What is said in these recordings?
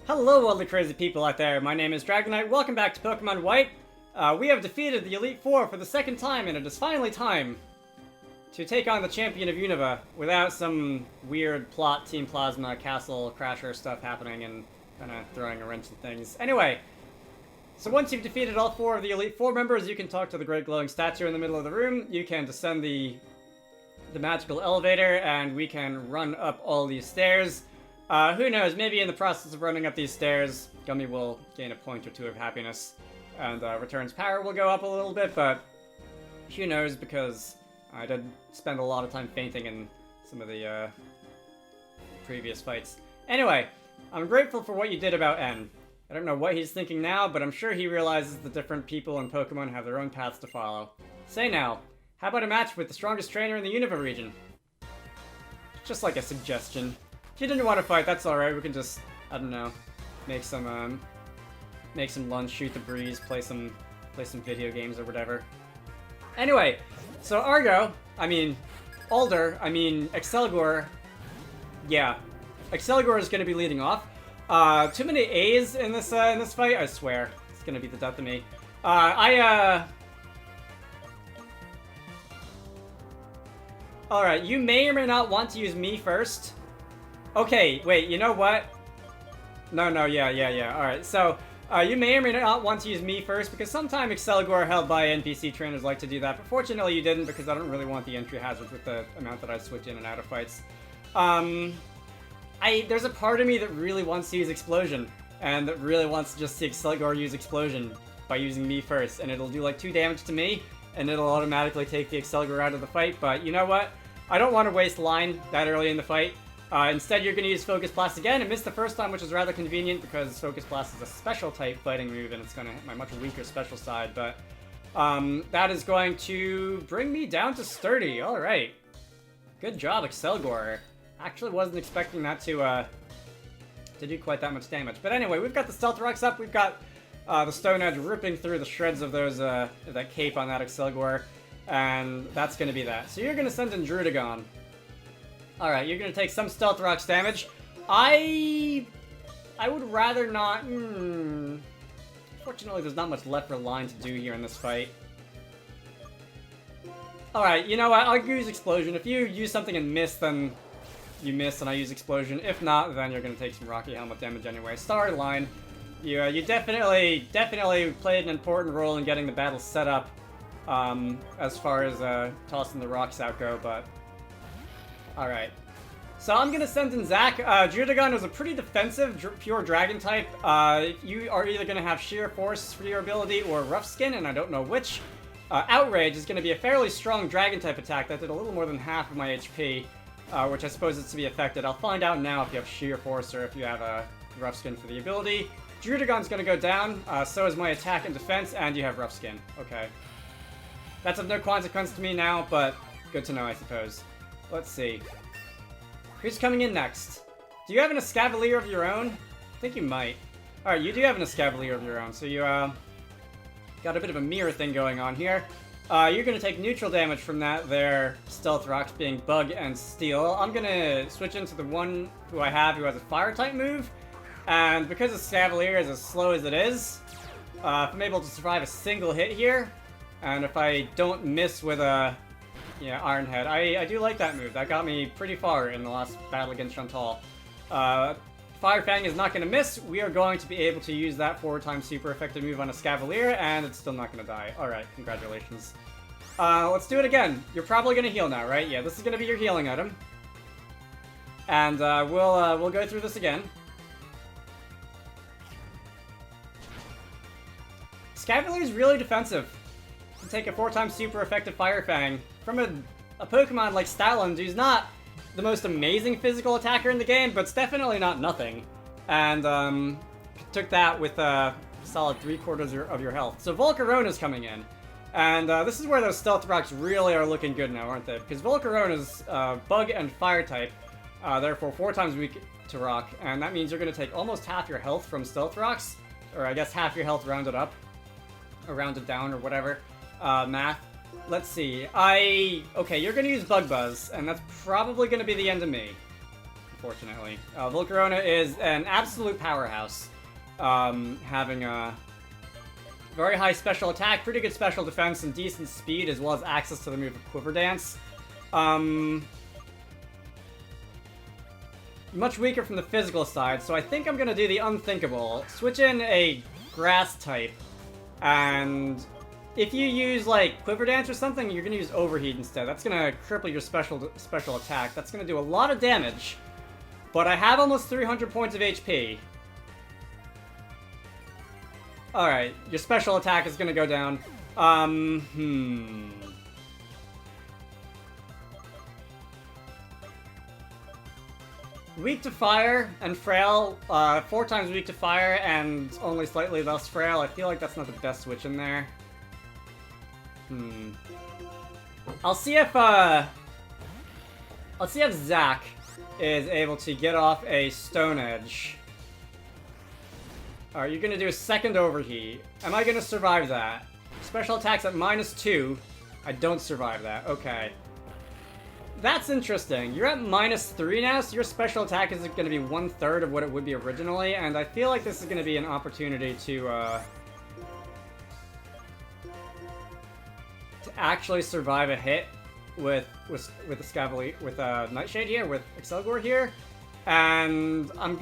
Hello all the crazy people out there, my name is Dragonite, welcome back to Pokemon White. We have defeated the Elite Four for the second time, and it is finally time to take on the champion of Unova without some weird plot Team Plasma Castle Crasher stuff happening and kind of throwing a wrench in things. Anyway, so once you've defeated all four of the Elite Four members, you can talk to the great glowing statue in the middle of the room, you can descend the magical elevator, and we can run up all these stairs. Who knows, maybe in the process of running up these stairs, Gummy will gain a point or two of happiness, and Return's power will go up a little bit, but who knows, because I did spend a lot of time fainting in some of the previous fights. Anyway, I'm grateful for what you did about N. I don't know what he's thinking now, but I'm sure he realizes that different people in Pokemon have their own paths to follow. Say now, how about a match with the strongest trainer in the Unova region? Just like a suggestion. If you didn't want to fight, that's alright, we can just, I don't know, make some lunch, shoot the breeze, play some video games or whatever. Anyway, so Alder, Excelgor, yeah, Excelgor is going to be leading off. Too many A's in this fight, I swear. It's going to be the death of me. Alright, you may or may not want to use me first. Okay, wait, you know what? Yeah. Alright, so, you may or may not want to use me first, because sometimes Excelgor held by NPC trainers like to do that, but fortunately you didn't, because I don't really want the entry hazards with the amount that I switch in and out of fights. There's a part of me that really wants to use Explosion, and that really wants to just see Excelgor use Explosion by using me first, and it'll do like 2 damage to me, and it'll automatically take the Excelgor out of the fight, but you know what? I don't want to waste line that early in the fight. Instead, you're going to use Focus Blast again and miss the first time, which is rather convenient because Focus Blast is a special type fighting move and it's going to hit my much weaker special side, but that is going to bring me down to Sturdy. Alright. Good job, Excelgor. Actually wasn't expecting that to do quite that much damage. But anyway, we've got the Stealth Rocks up, we've got the Stone Edge ripping through the shreds of those that cape on that Excelgor, and that's going to be that. So you're going to send in Drudagon. Alright, you're gonna take some Stealth Rocks damage. I would rather not... Fortunately, there's not much left for Line to do here in this fight. Alright, you know what? I'll use Explosion. If you use something and miss, then you miss and I use Explosion. If not, then you're gonna take some Rocky Helmet damage anyway. Sorry, Line. You definitely played an important role in getting the battle set up, as far as tossing the rocks out go, but... Alright. So I'm gonna send in Zach. Drudagon is a pretty defensive, pure dragon type. You are either gonna have Sheer Force for your ability or Rough Skin, and I don't know which. Outrage is gonna be a fairly strong dragon type attack that did a little more than half of my HP, which I suppose is to be affected. I'll find out now if you have Sheer Force or if you have a Rough Skin for the ability. Drudagon's gonna go down, so is my attack and defense, and you have Rough Skin. Okay. That's of no consequence to me now, but good to know, I suppose. Let's see. Who's coming in next? Do you have an Escavalier of your own? I think you might. Alright, you do have an Escavalier of your own, so you, got a bit of a mirror thing going on here. You're gonna take neutral damage from that there Stealth Rocks being Bug and Steel. I'm gonna switch into the one who I have who has a Fire-type move, and because Escavalier is as slow as it is, if I'm able to survive a single hit here, and if I don't miss with a... Yeah, Iron Head. I do like that move. That got me pretty far in the last battle against Chantal. Fire Fang is not going to miss. We are going to be able to use that 4-time super effective move on a Escavalier, and it's still not going to die. Alright, congratulations. Let's do it again. You're probably going to heal now, right? Yeah, this is going to be your healing item. And we'll go through this again. Escavalier is really defensive. To take a 4-time super effective Fire Fang from a Pokemon like Stoutland, who's not the most amazing physical attacker in the game, but it's definitely not nothing. And took that with a solid 3/4 of your health. So Volcarona's coming in. And this is where those Stealth Rocks really are looking good now, aren't they? Because Volcarona's Bug and Fire type, therefore 4 times weak to Rock, and that means you're going to take almost half your health from Stealth Rocks, or I guess half your health rounded up, or rounded down, or whatever. Math. Let's see. Okay, you're gonna use Bug Buzz, and that's probably gonna be the end of me. unfortunately. Volcarona is an absolute powerhouse. Having a very high special attack, pretty good special defense, and decent speed, as well as access to the move of Quiver Dance. Much weaker from the physical side, so I think I'm gonna do the unthinkable. Switch in a grass type, and if you use, like, Quiver Dance or something, you're gonna use Overheat instead. That's gonna cripple your special attack. That's gonna do a lot of damage, but I have almost 300 points of HP. Alright, your special attack is gonna go down. Weak to fire and frail, 4 times weak to fire and only slightly less frail. I feel like that's not the best switch in there. I'll see if Zach is able to get off a Stone Edge. Alright, you're gonna do a second Overheat. Am I gonna survive that? Special attacks at -2. I don't survive that. Okay. That's interesting. You're at -3 now, so your special attack is going to be 1/3 of what it would be originally, and I feel like this is going to be an opportunity to actually survive a hit with Escavalier, with Nightshade here, with Excelgor here, and I'm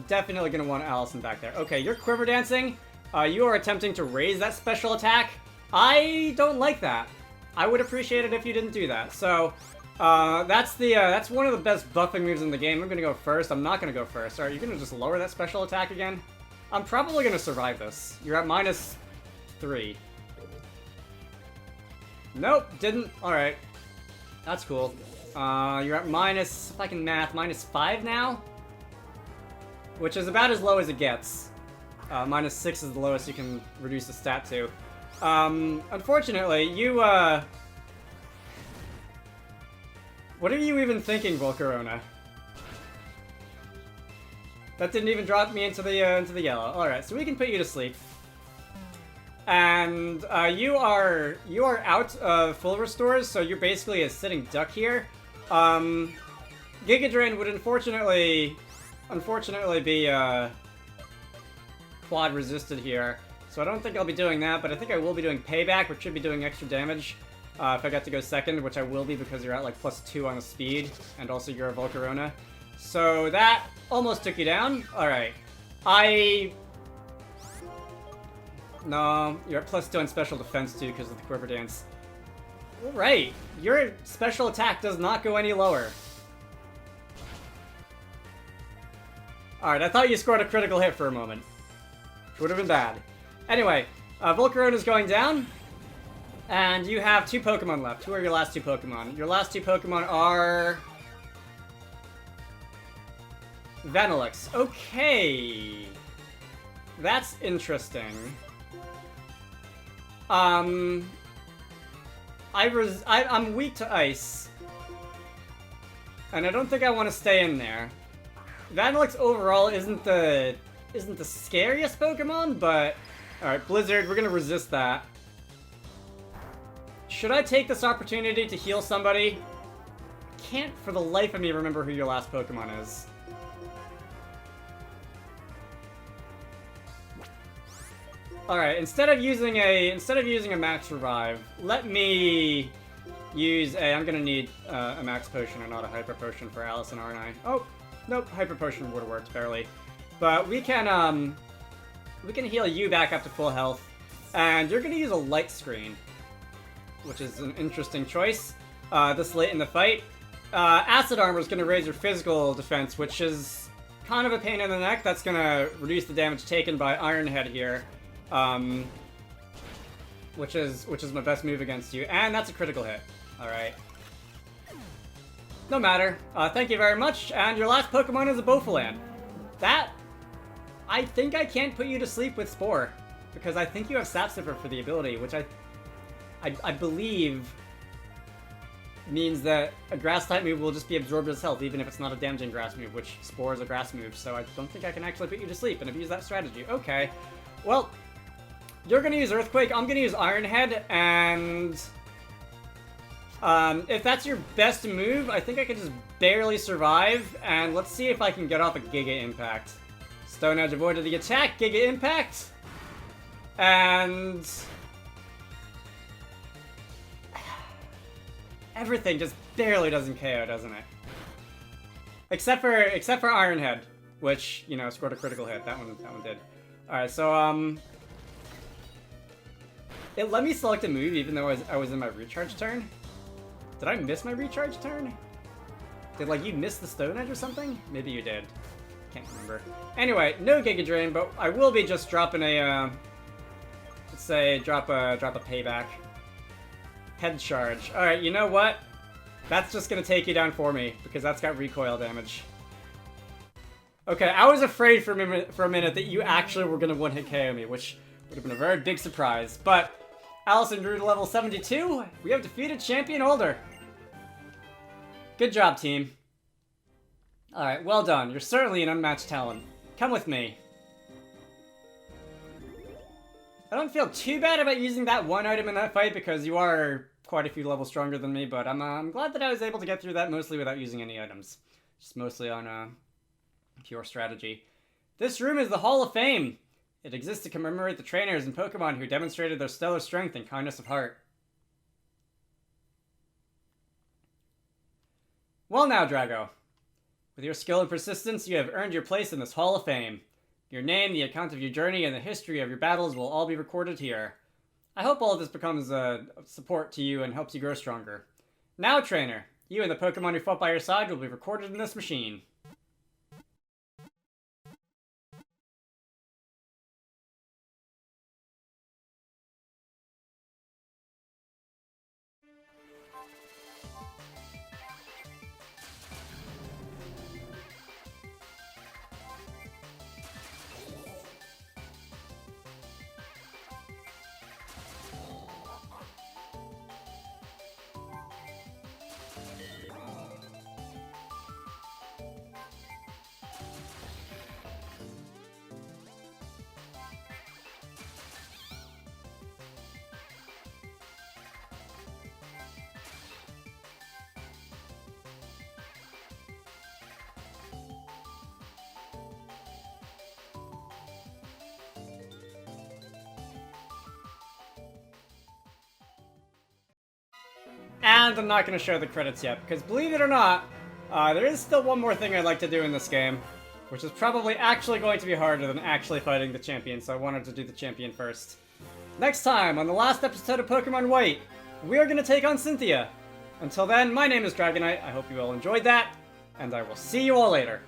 definitely gonna want Allison back there. Okay, you're Quiver Dancing. You are attempting to raise that special attack. I don't like that. I would appreciate it if you didn't do that. So, that's one of the best buffing moves in the game. I'm gonna go first. I'm not gonna go first. Are you gonna just lower that special attack again? I'm probably gonna survive this. You're at -3. Nope, didn't. Alright. That's cool. You're at if I can math, -5 now? Which is about as low as it gets. -6 is the lowest you can reduce the stat to. Unfortunately, you, what are you even thinking, Volcarona? That didn't even drop me into the yellow. Alright, so we can put you to sleep. And, you are out of full restores, so you're basically a sitting duck here. Giga Drain would unfortunately be, quad resisted here. So I don't think I'll be doing that, but I think I will be doing Payback, which should be doing extra damage if I got to go second, which I will be because you're at like +2 on the speed, and also you're a Volcarona. So that almost took you down. Alright. No, you're at +2 on special defense too because of the Quiver Dance. Alright, your special attack does not go any lower. Alright, I thought you scored a critical hit for a moment. Which would have been bad. Anyway, Volcarona's going down, and you have 2 Pokemon left. Who are your last 2 Pokemon? Your last 2 Pokemon are Vanillix. Okay. That's interesting. I'm weak to ice. And I don't think I want to stay in there. Vanillix overall isn't the scariest Pokemon, but alright, Blizzard, we're gonna resist that. Should I take this opportunity to heal somebody? Can't for the life of me remember who your last Pokemon is. Alright, instead of using a max revive, let me use I'm gonna need a max potion and not a hyper potion for Allison, aren't I? Oh, nope, hyper potion would have worked barely. But we can heal you back up to full health, and you're gonna use a light screen, which is an interesting choice this late in the fight. Acid Armor is gonna raise your physical defense, which is kind of a pain in the neck. That's gonna reduce the damage taken by Iron Head here, which is my best move against you, and that's a critical hit. All right. No matter. Thank you very much. And your last Pokemon is a Bofalan. That, I think I can't put you to sleep with Spore, because I think you have Sap Sipper for the ability, which I believe means that a grass type move will just be absorbed as health, even if it's not a damaging grass move, which Spore is a grass move, so I don't think I can actually put you to sleep and abuse that strategy. Okay. Well, you're gonna use Earthquake, I'm gonna use Iron Head, and If that's your best move, I think I could just barely survive, and let's see if I can get off a Giga Impact. Stone Edge avoided the attack, Giga Impact, and... everything just barely doesn't KO, doesn't it? Except for Iron Head, which, you know, scored a critical hit. That one did. Alright, so, it let me select a move even though I was in my recharge turn. Did I miss my recharge turn? Did, like, you miss the Stone Edge or something? Maybe you did. Can't remember. Anyway, no Giga Drain, but I will be just dropping a, let's say, drop a Payback. Head Charge. Alright, you know what? That's just gonna take you down for me, because that's got recoil damage. Okay, I was afraid for a minute that you actually were gonna one-hit KO me, which would have been a very big surprise. But, Allison grew to level 72. We have defeated Champion Alder. Good job, team. Alright, well done. You're certainly an unmatched talent. Come with me. I don't feel too bad about using that one item in that fight because you are quite a few levels stronger than me, but I'm glad that I was able to get through that mostly without using any items. Just mostly on pure strategy. This room is the Hall of Fame. It exists to commemorate the trainers and Pokémon who demonstrated their stellar strength and kindness of heart. Well now, Drago. With your skill and persistence, you have earned your place in this Hall of Fame. Your name, the account of your journey, and the history of your battles will all be recorded here. I hope all of this becomes a support to you and helps you grow stronger. Now, trainer, you and the Pokemon who fought by your side will be recorded in this machine. And I'm not going to show the credits yet, because believe it or not, there is still one more thing I'd like to do in this game, which is probably actually going to be harder than actually fighting the champion, so I wanted to do the champion first. Next time, on the last episode of Pokemon White, we are going to take on Cynthia. Until then, my name is Dragonite, I hope you all enjoyed that, and I will see you all later.